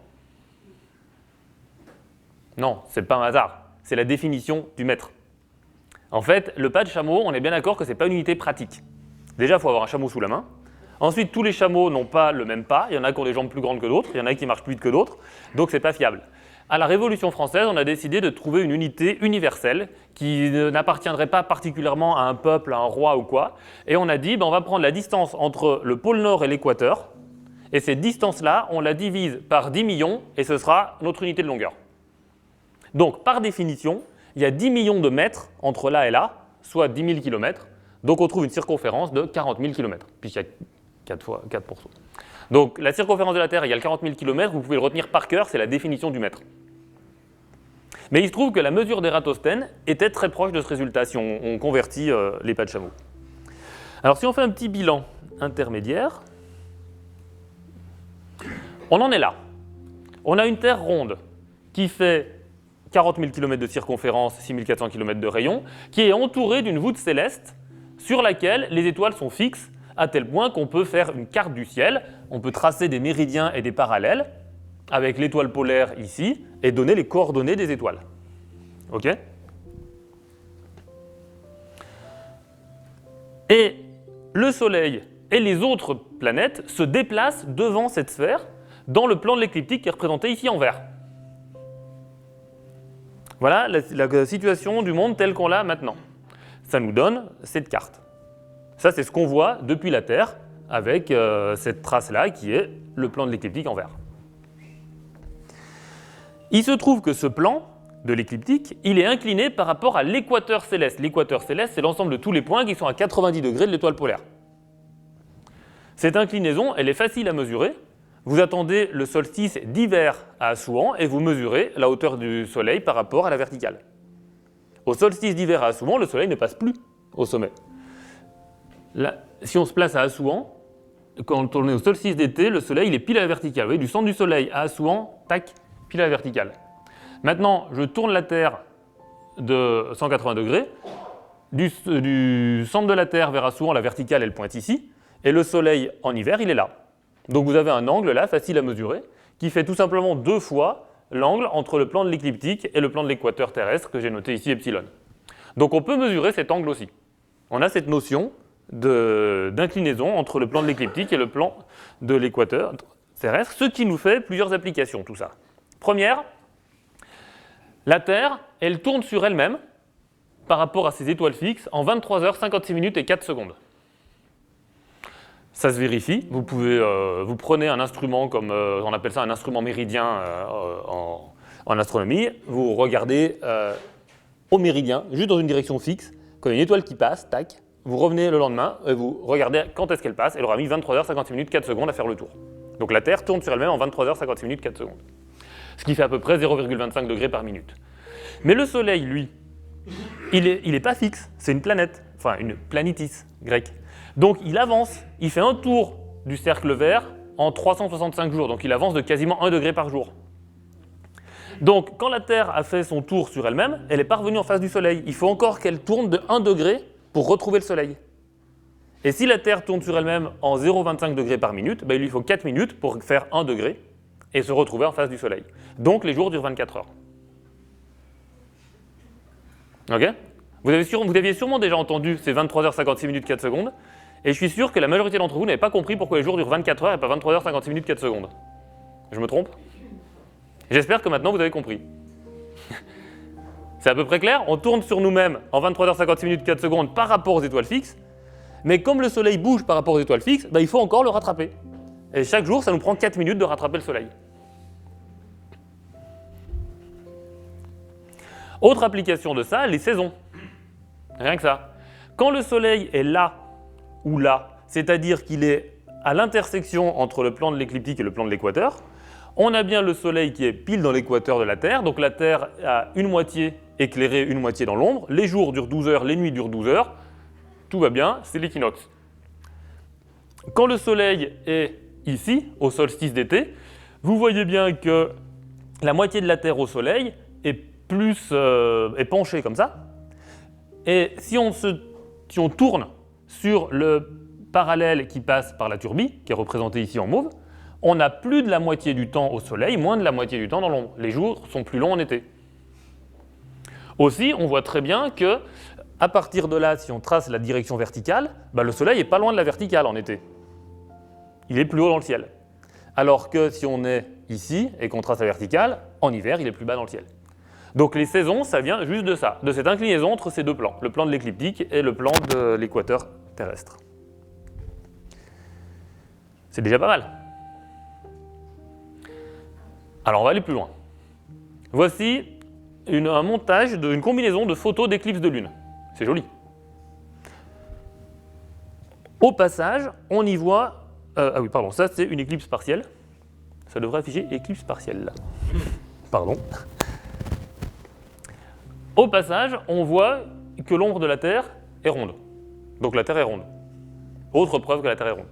Non, c'est pas un hasard. C'est la définition du mètre. En fait, le pas de chameau, on est bien d'accord que ce n'est pas une unité pratique. Déjà, il faut avoir un chameau sous la main. Ensuite, tous les chameaux n'ont pas le même pas. Il y en a qui ont des jambes plus grandes que d'autres, il y en a qui marchent plus vite que d'autres. Donc, ce n'est pas fiable. À la Révolution française, on a décidé de trouver une unité universelle qui n'appartiendrait pas particulièrement à un peuple, à un roi ou quoi. Et on a dit, on va prendre la distance entre le pôle Nord et l'équateur. Et cette distance-là, on la divise par 10 millions et ce sera notre unité de longueur. Donc, par définition, il y a 10 millions de mètres entre là et là, soit 10 000 km. Donc, on trouve une circonférence de 40 000 km, puisqu'il y a 4 pour cent. Donc, la circonférence de la Terre égale 40 000 km, vous pouvez le retenir par cœur, c'est la définition du mètre. Mais il se trouve que la mesure d'Ératosthène était très proche de ce résultat si on convertit les pas de chameau. Alors, si on fait un petit bilan intermédiaire, on en est là. On a une Terre ronde qui fait 40 000 km de circonférence, 6 400 km de rayon, qui est entourée d'une voûte céleste sur laquelle les étoiles sont fixes, à tel point qu'on peut faire une carte du ciel, on peut tracer des méridiens et des parallèles avec l'étoile polaire ici et donner les coordonnées des étoiles. Ok ? Et le Soleil et les autres planètes se déplacent devant cette sphère dans le plan de l'écliptique qui est représenté ici en vert. Voilà la situation du monde telle qu'on l'a maintenant. Ça nous donne cette carte. Ça, c'est ce qu'on voit depuis la Terre avec cette trace-là qui est le plan de l'écliptique en vert. Il se trouve que ce plan de l'écliptique, il est incliné par rapport à l'équateur céleste. L'équateur céleste, c'est l'ensemble de tous les points qui sont à 90 degrés de l'étoile polaire. Cette inclinaison, elle est facile à mesurer. Vous attendez le solstice d'hiver à Assouan et vous mesurez la hauteur du Soleil par rapport à la verticale. Au solstice d'hiver à Assouan, le Soleil ne passe plus au sommet. Là, si on se place à Assouan, quand on est au solstice d'été, le soleil il est pile à la verticale. Vous voyez, du centre du soleil à Assouan, tac, pile à la verticale. Maintenant, je tourne la Terre de 180 degrés. Du centre de la Terre vers Assouan, la verticale elle pointe ici, et le soleil en hiver il est là. Donc vous avez un angle là, facile à mesurer, qui fait tout simplement 2 fois l'angle entre le plan de l'écliptique et le plan de l'équateur terrestre que j'ai noté ici epsilon. Donc on peut mesurer cet angle aussi. On a cette notion d'inclinaison entre le plan de l'écliptique et le plan de l'équateur terrestre, ce qui nous fait plusieurs applications tout ça. Première, la Terre, elle tourne sur elle-même par rapport à ses étoiles fixes en 23 heures, 56 minutes et 4 secondes. Ça se vérifie, vous prenez un instrument comme, on appelle ça un instrument méridien en astronomie, vous regardez au méridien, juste dans une direction fixe, quand il y a une étoile qui passe, tac, vous revenez le lendemain et vous regardez quand est-ce qu'elle passe, elle aura mis 23 heures, 56 minutes, 4 secondes à faire le tour. Donc la Terre tourne sur elle-même en 23 heures, 56 minutes, 4 secondes. Ce qui fait à peu près 0,25 degrés par minute. Mais le Soleil, lui, il est pas fixe, c'est une planète, enfin une planitis grecque. Donc il avance, il fait un tour du cercle vert en 365 jours, donc il avance de quasiment 1 degré par jour. Donc quand la Terre a fait son tour sur elle-même, elle n'est pas revenue en face du Soleil. Il faut encore qu'elle tourne de 1 degré pour retrouver le Soleil. Et si la Terre tourne sur elle-même en 0,25 degrés par minute, ben, il lui faut 4 minutes pour faire 1 degré et se retrouver en face du Soleil. Donc les jours durent 24 heures. Ok ? Vous aviez sûrement déjà entendu ces 23 heures, 56 minutes, 4 secondes, et je suis sûr que la majorité d'entre vous n'avez pas compris pourquoi les jours durent 24 heures et pas 23 heures, 56 minutes, 4 secondes. Je me trompe ? J'espère que maintenant vous avez compris. C'est à peu près clair ? On tourne sur nous-mêmes en 23 heures, 56 minutes, 4 secondes par rapport aux étoiles fixes, mais comme le Soleil bouge par rapport aux étoiles fixes, ben, il faut encore le rattraper. Et chaque jour, ça nous prend 4 minutes de rattraper le Soleil. Autre application de ça, les saisons. Rien que ça. Quand le Soleil est là ou là, c'est-à-dire qu'il est à l'intersection entre le plan de l'écliptique et le plan de l'équateur, on a bien le Soleil qui est pile dans l'équateur de la Terre, donc la Terre a une moitié éclairée, une moitié dans l'ombre, les jours durent 12 heures, les nuits durent 12 heures, tout va bien, c'est l'équinoxe. Quand le Soleil est ici, au solstice d'été, vous voyez bien que la moitié de la Terre au Soleil est penchée comme ça, et si on tourne sur le parallèle qui passe par la turbie, qui est représenté ici en mauve, on a plus de la moitié du temps au soleil, moins de la moitié du temps dans l'ombre. Les jours sont plus longs en été. Aussi, on voit très bien que, à partir de là, si on trace la direction verticale, bah, le soleil n'est pas loin de la verticale en été. Il est plus haut dans le ciel. Alors que si on est ici et qu'on trace la verticale, en hiver, il est plus bas dans le ciel. Donc les saisons, ça vient juste de ça, de cette inclinaison entre ces deux plans, le plan de l'écliptique et le plan de l'équateur terrestre. C'est déjà pas mal. Alors on va aller plus loin. Voici un montage d'une combinaison de photos d'éclipses de lune. C'est joli. Au passage, on y voit... ah oui, pardon, ça c'est une éclipse partielle. Ça devrait afficher éclipse partielle là. Pardon. Au passage, on voit que l'ombre de la Terre est ronde. Donc la Terre est ronde. Autre preuve que la Terre est ronde.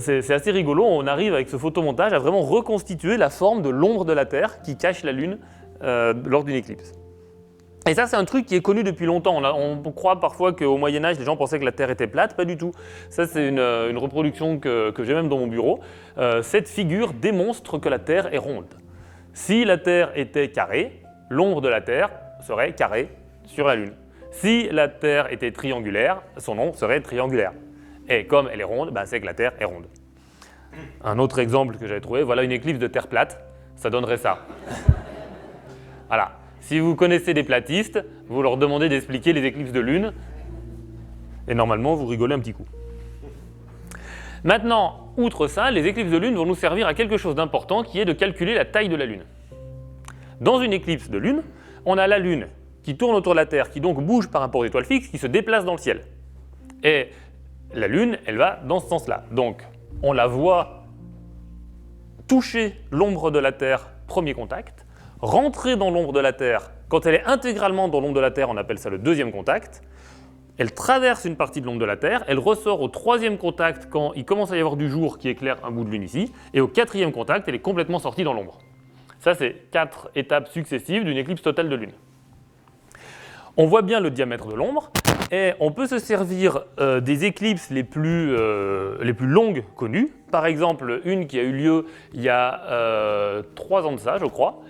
C'est assez rigolo, on arrive avec ce photomontage à vraiment reconstituer la forme de l'ombre de la Terre qui cache la Lune lors d'une éclipse. Et ça, c'est un truc qui est connu depuis longtemps. On croit parfois qu'au Moyen-Âge, les gens pensaient que la Terre était plate, pas du tout. Ça, c'est une reproduction que j'ai même dans mon bureau. Cette figure démontre que la Terre est ronde. Si la Terre était carrée, l'ombre de la Terre serait carrée sur la Lune. Si la Terre était triangulaire, son ombre serait triangulaire. Et comme elle est ronde, bah, c'est que la Terre est ronde. Un autre exemple que j'avais trouvé, voilà une éclipse de Terre plate, ça donnerait ça. Voilà. Si vous connaissez des platistes, vous leur demandez d'expliquer les éclipses de Lune, et normalement vous rigolez un petit coup. Maintenant, outre ça, les éclipses de Lune vont nous servir à quelque chose d'important qui est de calculer la taille de la Lune. Dans une éclipse de Lune, on a la Lune qui tourne autour de la Terre, qui donc bouge par rapport aux étoiles fixes, qui se déplace dans le ciel. Et la Lune, elle va dans ce sens-là. Donc, on la voit toucher l'ombre de la Terre, premier contact, rentrer dans l'ombre de la Terre. Quand elle est intégralement dans l'ombre de la Terre, on appelle ça le deuxième contact. elle traverse une partie de l'ombre de la Terre, elle ressort au 3e contact quand il commence à y avoir du jour qui éclaire un bout de Lune ici, et au 4e contact, elle est complètement sortie dans l'ombre. Ça, c'est 4 étapes successives d'une éclipse totale de Lune. On voit bien le diamètre de l'ombre, et on peut se servir des éclipses les plus longues connues. Par exemple, une qui a eu lieu il y a 3 ans de ça, je crois,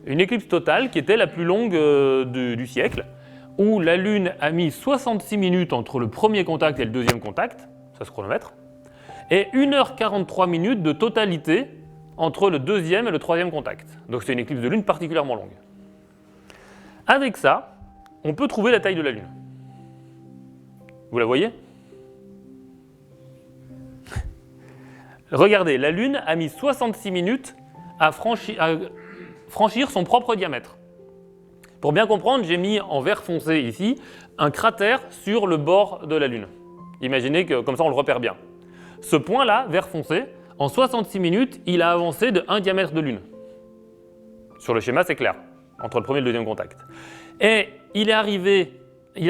une éclipse totale qui était la plus longue du siècle, où la Lune a mis 66 minutes entre le premier contact et le deuxième contact, ça se chronomètre, et 1h43 minutes de totalité entre le deuxième et le troisième contact. Donc c'est une éclipse de Lune particulièrement longue. Avec ça, on peut trouver la taille de la Lune. Vous la voyez? Regardez, la Lune a mis 66 minutes à franchir son propre diamètre. Pour bien comprendre, j'ai mis en vert foncé ici un cratère sur le bord de la Lune. Imaginez que comme ça on le repère bien. Ce point-là, vert foncé, en 66 minutes, il a avancé de 1 diamètre de Lune. Sur le schéma, c'est clair, entre le premier et le deuxième contact. Et il a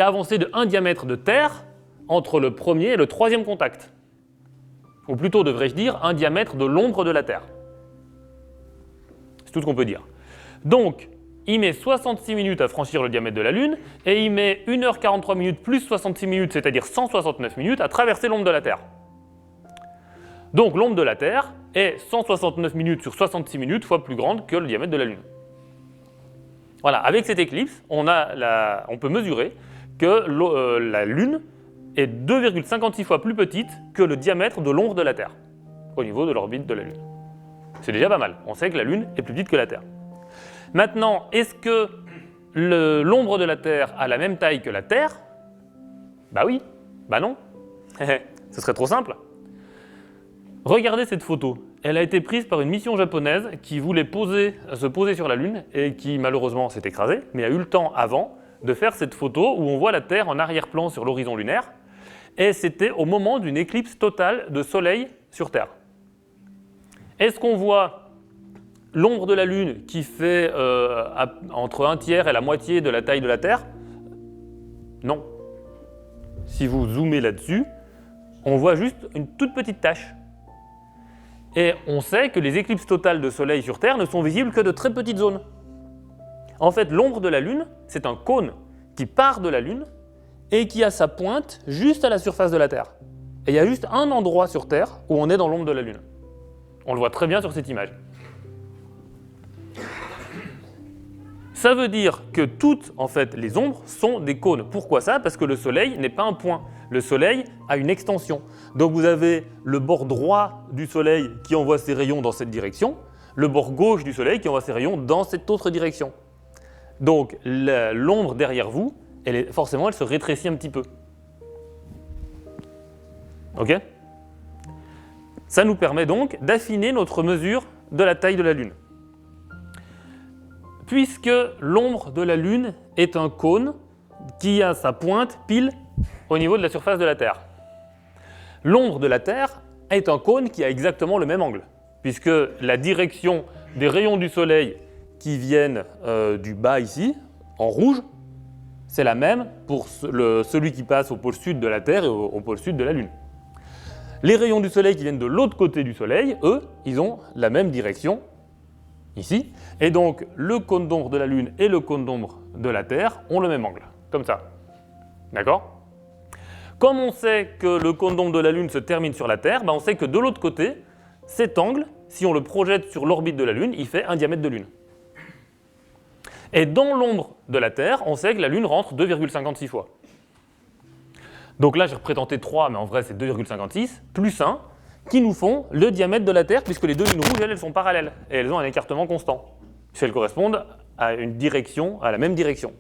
avancé de 1 diamètre de Terre entre le premier et le troisième contact. Ou plutôt, devrais-je dire, 1 diamètre de l'ombre de la Terre. C'est tout ce qu'on peut dire. Donc, il met 66 minutes à franchir le diamètre de la Lune, et il met 1h43 minutes plus 66 minutes, c'est-à-dire 169 minutes, à traverser l'ombre de la Terre. Donc l'ombre de la Terre est 169 minutes sur 66 minutes fois plus grande que le diamètre de la Lune. Voilà, avec cette éclipse, on peut mesurer que la Lune est 2,56 fois plus petite que le diamètre de l'ombre de la Terre, au niveau de l'orbite de la Lune. C'est déjà pas mal, on sait que la Lune est plus petite que la Terre. Maintenant, est-ce que l'ombre de la Terre a la même taille que la Terre? Bah oui, bah non. Ce serait trop simple. Regardez cette photo. Elle a été prise par une mission japonaise qui voulait se poser sur la Lune et qui malheureusement s'est écrasée, mais a eu le temps avant de faire cette photo où on voit la Terre en arrière-plan sur l'horizon lunaire. Et c'était au moment d'une éclipse totale de Soleil sur Terre. Est-ce qu'on voit l'ombre de la Lune qui fait entre 1/3 et la moitié de la taille de la Terre? Non. Si vous zoomez là-dessus, on voit juste une toute petite tache. Et on sait que les éclipses totales de Soleil sur Terre ne sont visibles que de très petites zones. En fait, l'ombre de la Lune, c'est un cône qui part de la Lune et qui a sa pointe juste à la surface de la Terre. Et il y a juste un endroit sur Terre où on est dans l'ombre de la Lune. On le voit très bien sur cette image. Ça veut dire que toutes en fait, les ombres sont des cônes. Pourquoi ça? Parce que le Soleil n'est pas un point. Le Soleil a une extension. Donc vous avez le bord droit du Soleil qui envoie ses rayons dans cette direction, le bord gauche du Soleil qui envoie ses rayons dans cette autre direction. Donc l'ombre derrière vous, forcément, elle se rétrécit un petit peu. Ok? Ça nous permet donc d'affiner notre mesure de la taille de la Lune. Puisque l'ombre de la Lune est un cône qui a sa pointe pile au niveau de la surface de la Terre. L'ombre de la Terre est un cône qui a exactement le même angle, puisque la direction des rayons du Soleil qui viennent du bas ici, en rouge, c'est la même pour celui qui passe au pôle sud de la Terre et au pôle sud de la Lune. Les rayons du Soleil qui viennent de l'autre côté du Soleil, eux, ils ont la même direction ici, et donc le cône d'ombre de la Lune et le cône d'ombre de la Terre ont le même angle, comme ça. D'accord? Comme on sait que le cône d'ombre de la Lune se termine sur la Terre, on sait que de l'autre côté, cet angle, si on le projette sur l'orbite de la Lune, il fait 1 diamètre de Lune. Et dans l'ombre de la Terre, on sait que la Lune rentre 2,56 fois. Donc là, j'ai représenté 3, mais en vrai, c'est 2,56, plus 1, qui nous font le diamètre de la Terre, puisque les deux lunes rouges, elles sont parallèles, et elles ont un écartement constant, si elles correspondent à une direction, à la même direction.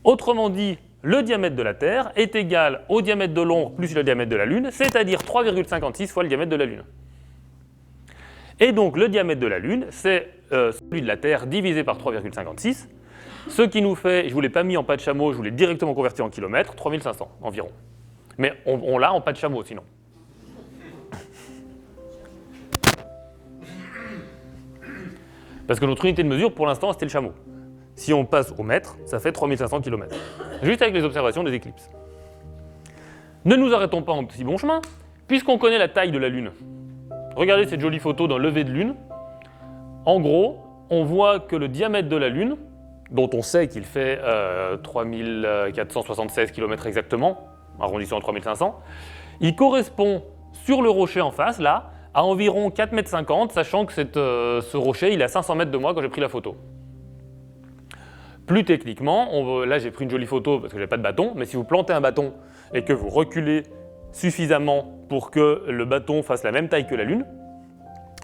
Autrement dit, le diamètre de la Terre est égal au diamètre de l'ombre plus le diamètre de la Lune, c'est-à-dire 3,56 fois le diamètre de la Lune. Et donc le diamètre de la Lune, c'est celui de la Terre divisé par 3,56, ce qui nous fait, je ne vous l'ai pas mis en pas de chameau, je vous l'ai directement converti en kilomètres, 3500 environ. Mais on l'a en pas de chameau sinon. Parce que notre unité de mesure, pour l'instant, c'était le chameau. Si on passe au mètre, ça fait 3500 km. juste avec les observations des éclipses. Ne nous arrêtons pas en si bon chemin, puisqu'on connaît la taille de la Lune. Regardez cette jolie photo d'un lever de Lune. En gros, on voit que le diamètre de la Lune, dont on sait qu'il fait 3476 km exactement, arrondissant à 3500, il correspond sur le rocher en face, là, à environ 4,50 m, sachant que ce rocher, il est à 500 mètres de moi quand j'ai pris la photo. Plus techniquement, là j'ai pris une jolie photo parce que j'ai pas de bâton, mais si vous plantez un bâton et que vous reculez suffisamment pour que le bâton fasse la même taille que la Lune,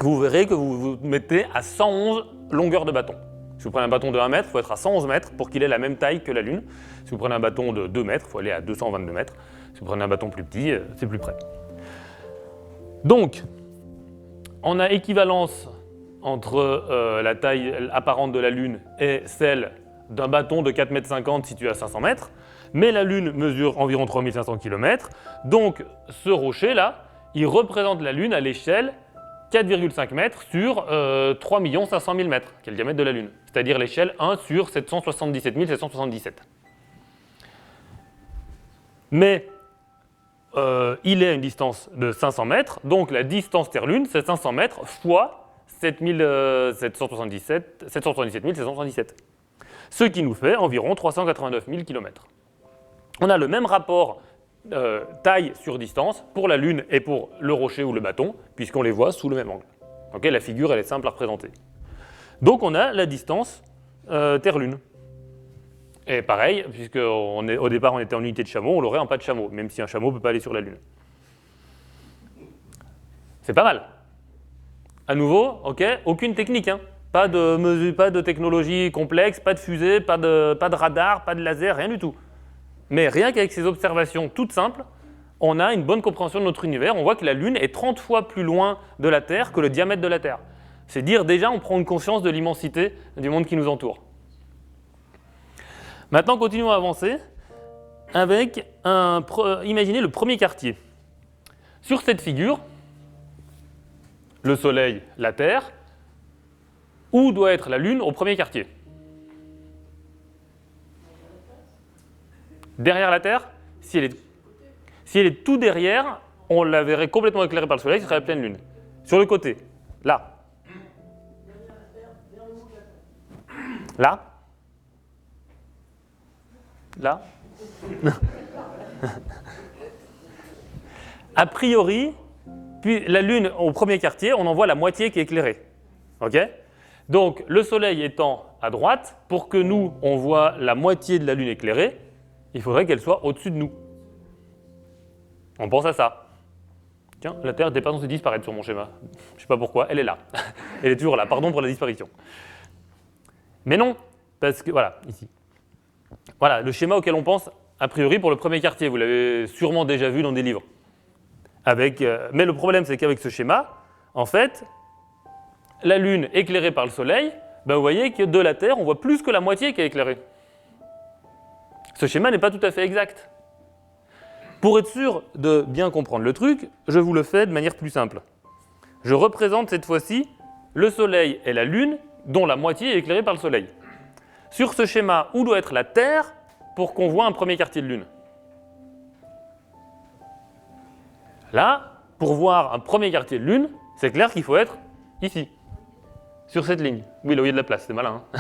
vous verrez que vous vous mettez à 111 longueurs de bâton. Si vous prenez un bâton de 1 mètre, il faut être à 111 mètres pour qu'il ait la même taille que la Lune. Si vous prenez un bâton de 2 mètres, il faut aller à 222 mètres. Si vous prenez un bâton plus petit, c'est plus près. Donc, on a équivalence entre la taille apparente de la Lune et celle d'un bâton de 4,50 m situé à 500 mètres, mais la Lune mesure environ 3500 km, donc ce rocher-là, il représente la Lune à l'échelle 4,5 mètres sur 3 500 000 mètres, qui est le diamètre de la Lune, c'est-à-dire l'échelle 1 sur 777 777. Mais il est à une distance de 500 mètres, donc la distance Terre-Lune, c'est 500 mètres fois 777 777. Ce qui nous fait environ 389 000 km. On a le même rapport taille sur distance pour la Lune et pour le rocher ou le bâton, puisqu'on les voit sous le même angle. Okay, la figure, elle est simple à représenter. Donc on a la distance Terre-Lune. Et pareil, puisque au départ on était en unité de chameau, on l'aurait en pas de chameau, même si un chameau ne peut pas aller sur la Lune. C'est pas mal. À nouveau, okay, aucune technique, hein. Pas de mesure, pas de technologie complexe, pas de fusée, pas de radar, pas de laser, rien du tout. Mais rien qu'avec ces observations toutes simples, on a une bonne compréhension de notre univers. On voit que la Lune est 30 fois plus loin de la Terre que le diamètre de la Terre. C'est dire déjà on prend une conscience de l'immensité du monde qui nous entoure. Maintenant, continuons à avancer avec imaginez le premier quartier. Sur cette figure, le Soleil, la Terre, où doit être la Lune au premier quartier? Derrière la Terre? Si elle est tout derrière, on la verrait complètement éclairée par le Soleil, ce serait la pleine Lune. Sur le côté, là. Là? Là? A priori, puis la Lune au premier quartier, on en voit la moitié qui est éclairée. Okay? Donc le Soleil étant à droite, pour que nous, on voit la moitié de la Lune éclairée, il faudrait qu'elle soit au-dessus de nous. On pense à ça. Tiens, la Terre n'est pas censée disparaître sur mon schéma. Je ne sais pas pourquoi, elle est là. Elle est toujours là, pardon pour la disparition. Mais non, parce que, voilà, ici. Voilà, le schéma auquel on pense, a priori, pour le premier quartier. Vous l'avez sûrement déjà vu dans des livres. Mais le problème, c'est qu'avec ce schéma, en fait, la Lune éclairée par le Soleil, ben vous voyez que de la Terre, on voit plus que la moitié qui est éclairée. Ce schéma n'est pas tout à fait exact. Pour être sûr de bien comprendre le truc, je vous le fais de manière plus simple. Je représente cette fois-ci le Soleil et la Lune, dont la moitié est éclairée par le Soleil. Sur ce schéma, où doit être la Terre pour qu'on voit un premier quartier de Lune? Là, pour voir un premier quartier de Lune, c'est clair qu'il faut être ici, sur cette ligne. Oui, là où il y a de la place, c'est malin. Hein.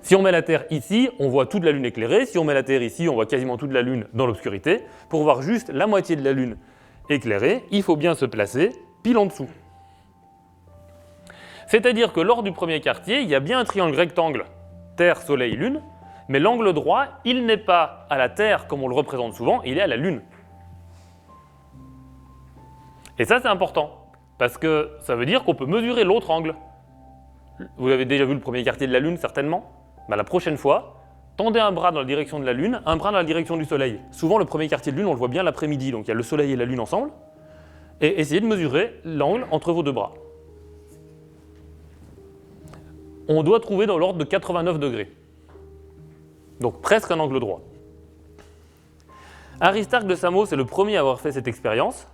Si on met la Terre ici, on voit toute la Lune éclairée. Si on met la Terre ici, on voit quasiment toute la Lune dans l'obscurité. Pour voir juste la moitié de la Lune éclairée, il faut bien se placer pile en dessous. C'est-à-dire que lors du premier quartier, il y a bien un triangle rectangle Terre, Soleil, Lune, mais l'angle droit, il n'est pas à la Terre comme on le représente souvent, il est à la Lune. Et ça, c'est important, parce que ça veut dire qu'on peut mesurer l'autre angle. Vous avez déjà vu le premier quartier de la Lune, certainement. Ben, la prochaine fois, tendez un bras dans la direction de la Lune, un bras dans la direction du Soleil. Souvent, le premier quartier de Lune, on le voit bien l'après-midi, donc il y a le Soleil et la Lune ensemble. Et essayez de mesurer l'angle entre vos deux bras. On doit trouver dans l'ordre de 89 degrés. Donc presque un angle droit. Aristarque de Samos est le premier à avoir fait cette expérience.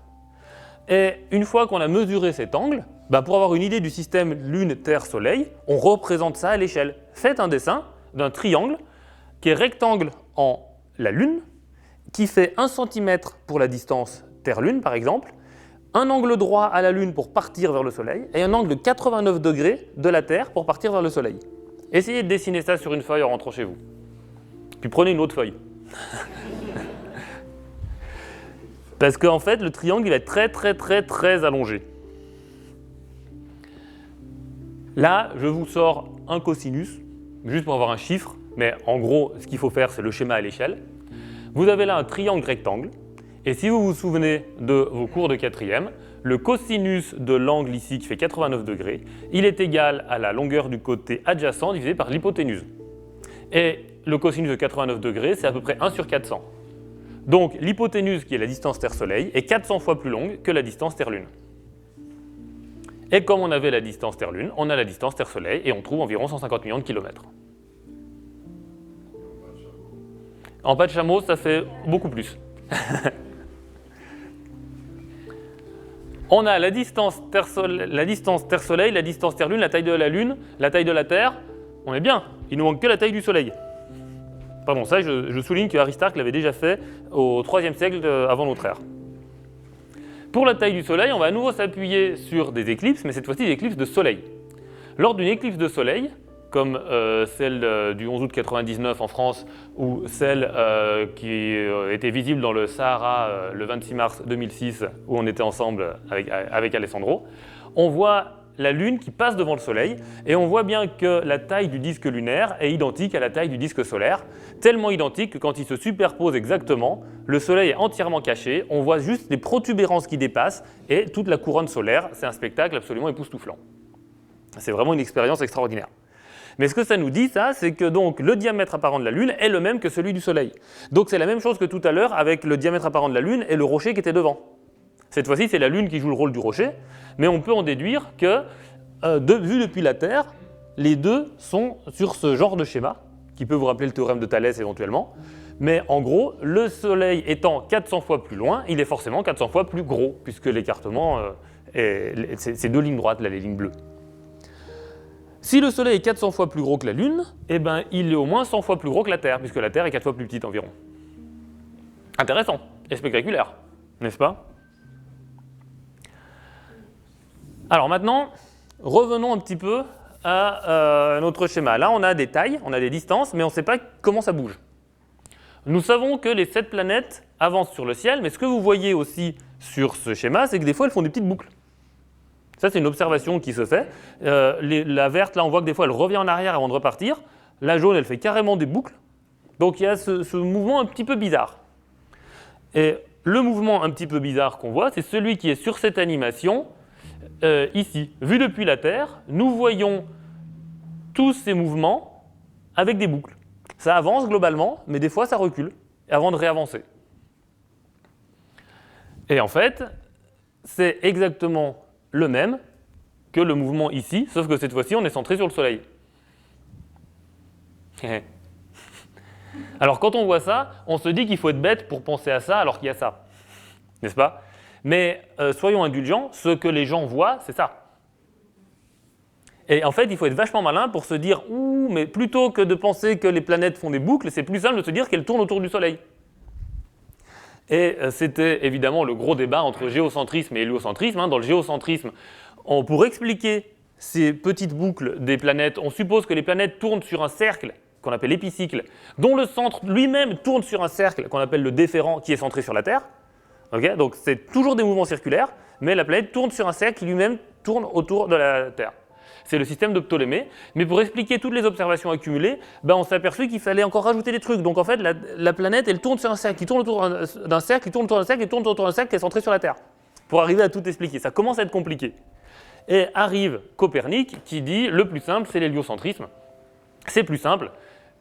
Et une fois qu'on a mesuré cet angle, ben pour avoir une idée du système Lune, Terre, Soleil, on représente ça à l'échelle. Faites un dessin d'un triangle qui est rectangle en la Lune, qui fait 1 cm pour la distance Terre-Lune par exemple, un angle droit à la Lune pour partir vers le Soleil, et un angle de 89 degrés de la Terre pour partir vers le Soleil. Essayez de dessiner ça sur une feuille en rentrant chez vous. Puis prenez une autre feuille. Parce qu'en fait, le triangle il va être très allongé. Là, je vous sors un cosinus, juste pour avoir un chiffre, mais en gros, ce qu'il faut faire, c'est le schéma à l'échelle. Vous avez là un triangle rectangle, et si vous vous souvenez de vos cours de 4e, le cosinus de l'angle ici qui fait 89 degrés, il est égal à la longueur du côté adjacent divisé par l'hypoténuse. Et le cosinus de 89 degrés, c'est à peu près 1 sur 400. Donc l'hypoténuse, qui est la distance Terre-Soleil, est 400 fois plus longue que la distance Terre-Lune. Et comme on avait la distance Terre-Lune, on a la distance Terre-Soleil, et on trouve environ 150 millions de kilomètres. En pas de chameau, ça fait beaucoup plus. On a la distance Terre-Soleil, la distance Terre-Lune, la taille de la Lune, la taille de la Terre. On est bien, il nous manque que la taille du Soleil. Pardon, ça je souligne que Aristarque l'avait déjà fait au IIIe siècle avant notre ère. Pour la taille du Soleil, on va à nouveau s'appuyer sur des éclipses, mais cette fois-ci des éclipses de Soleil. Lors d'une éclipse de Soleil, comme celle du 11 août 1999 en France, ou celle qui était visible dans le Sahara le 26 mars 2006, où on était ensemble avec Alessandro, on voit la Lune qui passe devant le Soleil, et on voit bien que la taille du disque lunaire est identique à la taille du disque solaire, tellement identique que quand ils se superposent exactement, le Soleil est entièrement caché, on voit juste des protubérances qui dépassent, et toute la couronne solaire, c'est un spectacle absolument époustouflant. C'est vraiment une expérience extraordinaire. Mais ce que ça nous dit, ça, c'est que donc le diamètre apparent de la Lune est le même que celui du Soleil. Donc c'est la même chose que tout à l'heure avec le diamètre apparent de la Lune et le rocher qui était devant. Cette fois-ci, c'est la Lune qui joue le rôle du rocher, mais on peut en déduire que, vu depuis la Terre, les deux sont sur ce genre de schéma, qui peut vous rappeler le théorème de Thalès éventuellement, mais en gros, le Soleil étant 400 fois plus loin, il est forcément 400 fois plus gros, puisque l'écartement, c'est deux lignes droites, là, les lignes bleues. Si le Soleil est 400 fois plus gros que la Lune, eh ben, il est au moins 100 fois plus gros que la Terre, puisque la Terre est 4 fois plus petite environ. Intéressant et spectaculaire, n'est-ce pas? Alors maintenant, revenons un petit peu à notre schéma. Là, on a des tailles, on a des distances, mais on ne sait pas comment ça bouge. Nous savons que les 7 planètes avancent sur le ciel, mais ce que vous voyez aussi sur ce schéma, c'est que des fois, elles font des petites boucles. Ça, c'est une observation qui se fait. La verte, là, on voit que des fois, elle revient en arrière avant de repartir. La jaune, elle fait carrément des boucles. Donc, il y a ce mouvement un petit peu bizarre. Et le mouvement un petit peu bizarre qu'on voit, c'est celui qui est sur cette animation, ici. Vu depuis la Terre, nous voyons tous ces mouvements avec des boucles. Ça avance globalement, mais des fois, ça recule avant de réavancer. Et en fait, c'est exactement le même que le mouvement ici, sauf que cette fois-ci, on est centré sur le Soleil. Alors quand on voit ça, on se dit qu'il faut être bête pour penser à ça alors qu'il y a ça. N'est-ce pas? Mais soyons indulgents, ce que les gens voient, c'est ça. Et en fait, il faut être vachement malin pour se dire « Ouh, mais plutôt que de penser que les planètes font des boucles, c'est plus simple de se dire qu'elles tournent autour du Soleil. » Et c'était évidemment le gros débat entre géocentrisme et héliocentrisme. Dans le géocentrisme, pour expliquer ces petites boucles des planètes, on suppose que les planètes tournent sur un cercle qu'on appelle l'épicycle, dont le centre lui-même tourne sur un cercle qu'on appelle le déférent, qui est centré sur la Terre. Okay, donc c'est toujours des mouvements circulaires, mais la planète tourne sur un cercle qui lui-même tourne autour de la Terre. C'est le système de Ptolémée, mais pour expliquer toutes les observations accumulées, on s'est aperçu qu'il fallait encore rajouter des trucs. Donc en fait, la planète, elle tourne sur un cercle, qui tourne autour d'un cercle, qui tourne autour d'un cercle, qui tourne autour d'un cercle qui est centré sur la Terre. Pour arriver à tout expliquer, ça commence à être compliqué. Et arrive Copernic qui dit le plus simple, c'est l'héliocentrisme. C'est plus simple.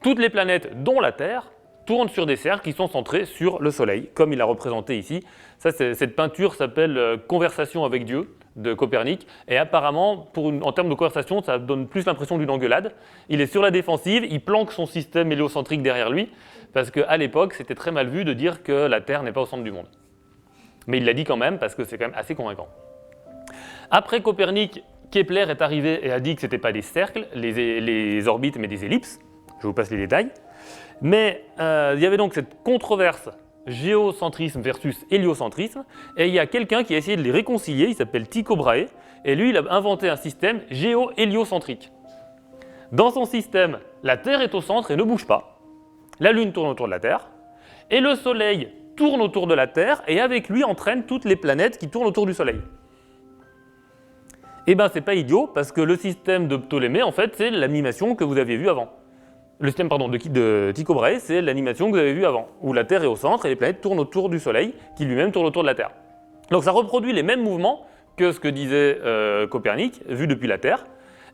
Toutes les planètes, dont la Terre, tournent sur des cercles qui sont centrés sur le Soleil, comme il a représenté ici. Cette peinture s'appelle Conversation avec Dieu de Copernic, et apparemment, en termes de conversation, ça donne plus l'impression d'une engueulade. Il est sur la défensive, il planque son système héliocentrique derrière lui, parce qu'à l'époque, c'était très mal vu de dire que la Terre n'est pas au centre du monde. Mais il l'a dit quand même, parce que c'est quand même assez convaincant. Après Copernic, Kepler est arrivé et a dit que ce n'était pas des cercles, les orbites, mais des ellipses. Je vous passe les détails. Mais il y avait donc cette controverse géocentrisme versus héliocentrisme, et il y a quelqu'un qui a essayé de les réconcilier, il s'appelle Tycho Brahe, et lui il a inventé un système géo-héliocentrique. Dans son système, la Terre est au centre et ne bouge pas, la Lune tourne autour de la Terre, et le Soleil tourne autour de la Terre, et avec lui entraîne toutes les planètes qui tournent autour du Soleil. Eh bien c'est pas idiot, parce que le système de Ptolémée, en fait, c'est l'animation que vous aviez vue avant. Le système de Tycho Brahe, c'est l'animation que vous avez vue avant, où la Terre est au centre et les planètes tournent autour du Soleil, qui lui-même tourne autour de la Terre. Donc ça reproduit les mêmes mouvements que ce que disait Copernic, vu depuis la Terre,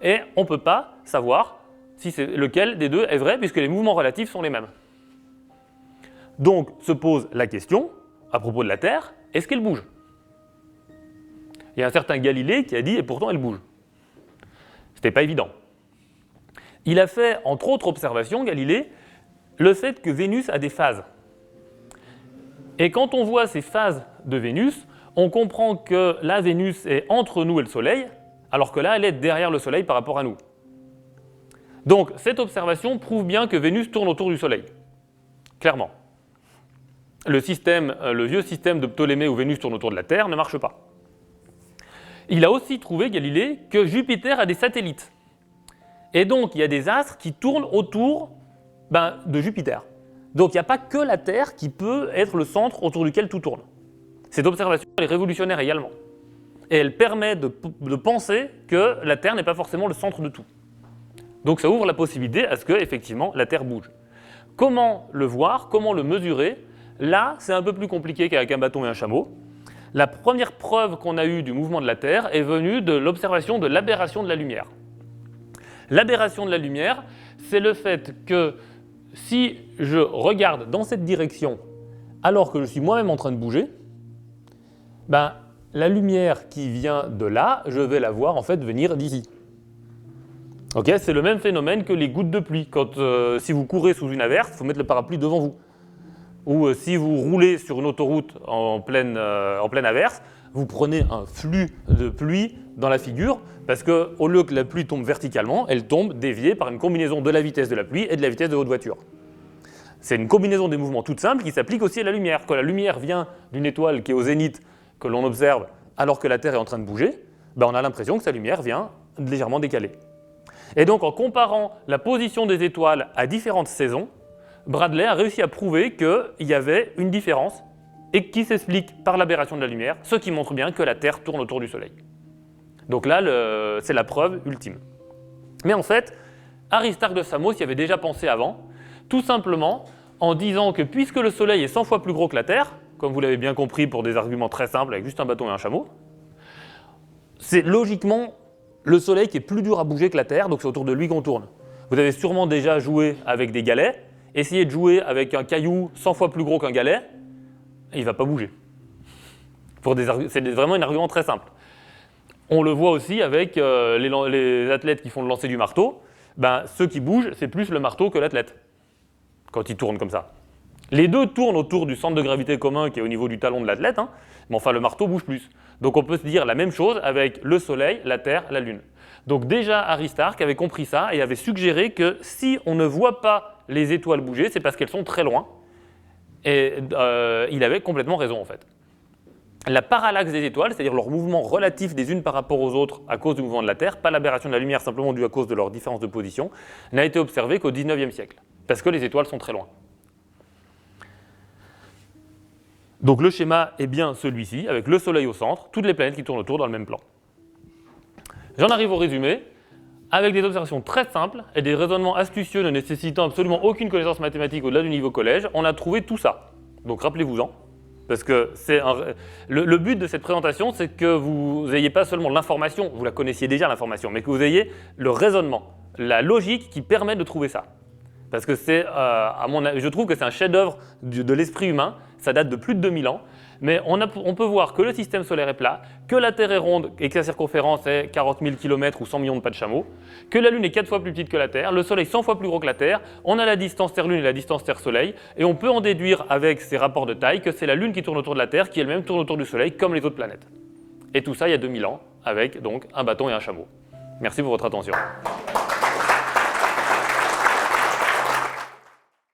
et on ne peut pas savoir si c'est lequel des deux est vrai, puisque les mouvements relatifs sont les mêmes. Donc se pose la question, à propos de la Terre, est-ce qu'elle bouge? Il y a un certain Galilée qui a dit « et pourtant elle bouge ». C'était pas évident. Il a fait, entre autres observations, Galilée, le fait que Vénus a des phases. Et quand on voit ces phases de Vénus, on comprend que la Vénus est entre nous et le Soleil, alors que là, elle est derrière le Soleil par rapport à nous. Donc, cette observation prouve bien que Vénus tourne autour du Soleil. Clairement. Le vieux système de Ptolémée où Vénus tourne autour de la Terre ne marche pas. Il a aussi trouvé, Galilée, que Jupiter a des satellites. Et donc, il y a des astres qui tournent autour de Jupiter. Donc, il n'y a pas que la Terre qui peut être le centre autour duquel tout tourne. Cette observation elle est révolutionnaire également. Et elle permet de penser que la Terre n'est pas forcément le centre de tout. Donc, ça ouvre la possibilité à ce que, effectivement, la Terre bouge. Comment le voir? Comment le mesurer? Là, c'est un peu plus compliqué qu'avec un bâton et un chameau. La première preuve qu'on a eue du mouvement de la Terre est venue de l'observation de l'aberration de la lumière. L'aberration de la lumière, c'est le fait que si je regarde dans cette direction alors que je suis moi-même en train de bouger, la lumière qui vient de là, je vais la voir en fait venir d'ici. Okay, c'est le même phénomène que les gouttes de pluie. Si vous courez sous une averse, il faut mettre le parapluie devant vous. Ou si vous roulez sur une autoroute en pleine averse, vous prenez un flux de pluie dans la figure, parce qu'au lieu que la pluie tombe verticalement, elle tombe déviée par une combinaison de la vitesse de la pluie et de la vitesse de votre voiture. C'est une combinaison des mouvements toute simple qui s'applique aussi à la lumière. Quand la lumière vient d'une étoile qui est au zénith, que l'on observe alors que la Terre est en train de bouger, on a l'impression que sa lumière vient légèrement décalée. Et donc en comparant la position des étoiles à différentes saisons, Bradley a réussi à prouver qu'il y avait une différence et qui s'explique par l'aberration de la lumière, ce qui montre bien que la Terre tourne autour du Soleil. Donc là, c'est la preuve ultime. Mais en fait, Aristarque de Samos y avait déjà pensé avant, tout simplement en disant que puisque le Soleil est 100 fois plus gros que la Terre, comme vous l'avez bien compris pour des arguments très simples avec juste un bâton et un chameau, c'est logiquement le Soleil qui est plus dur à bouger que la Terre, donc c'est autour de lui qu'on tourne. Vous avez sûrement déjà joué avec des galets, essayez de jouer avec un caillou 100 fois plus gros qu'un galet, il ne va pas bouger. C'est vraiment un argument très simple. On le voit aussi avec les athlètes qui font le lancer du marteau. Ceux qui bougent, c'est plus le marteau que l'athlète, quand il tourne comme ça. Les deux tournent autour du centre de gravité commun qui est au niveau du talon de l'athlète, mais enfin le marteau bouge plus. Donc on peut se dire la même chose avec le Soleil, la Terre, la Lune. Donc déjà Aristarque avait compris ça et avait suggéré que si on ne voit pas les étoiles bouger, c'est parce qu'elles sont très loin. Et il avait complètement raison en fait. La parallaxe des étoiles, c'est-à-dire leur mouvement relatif des unes par rapport aux autres à cause du mouvement de la Terre, pas l'aberration de la lumière simplement due à cause de leur différence de position, n'a été observée qu'au XIXe siècle, parce que les étoiles sont très loin. Donc le schéma est bien celui-ci, avec le Soleil au centre, toutes les planètes qui tournent autour dans le même plan. J'en arrive au résumé. Avec des observations très simples et des raisonnements astucieux ne nécessitant absolument aucune connaissance mathématique au-delà du niveau collège, on a trouvé tout ça. Donc rappelez-vous-en, parce que le but de cette présentation, c'est que vous n'ayez pas seulement l'information, vous la connaissiez déjà l'information, mais que vous ayez le raisonnement, la logique qui permet de trouver ça. Parce que je trouve que c'est un chef-d'œuvre de l'esprit humain, ça date de plus de 2000 ans, mais on peut voir que le système solaire est plat, que la Terre est ronde et que sa circonférence est 40 000 km ou 100 millions de pas de chameau, que la Lune est 4 fois plus petite que la Terre, le Soleil 100 fois plus gros que la Terre, on a la distance Terre-Lune et la distance Terre-Soleil, et on peut en déduire avec ces rapports de taille que c'est la Lune qui tourne autour de la Terre qui elle-même tourne autour du Soleil comme les autres planètes. Et tout ça il y a 2000 ans, avec donc un bâton et un chameau. Merci pour votre attention.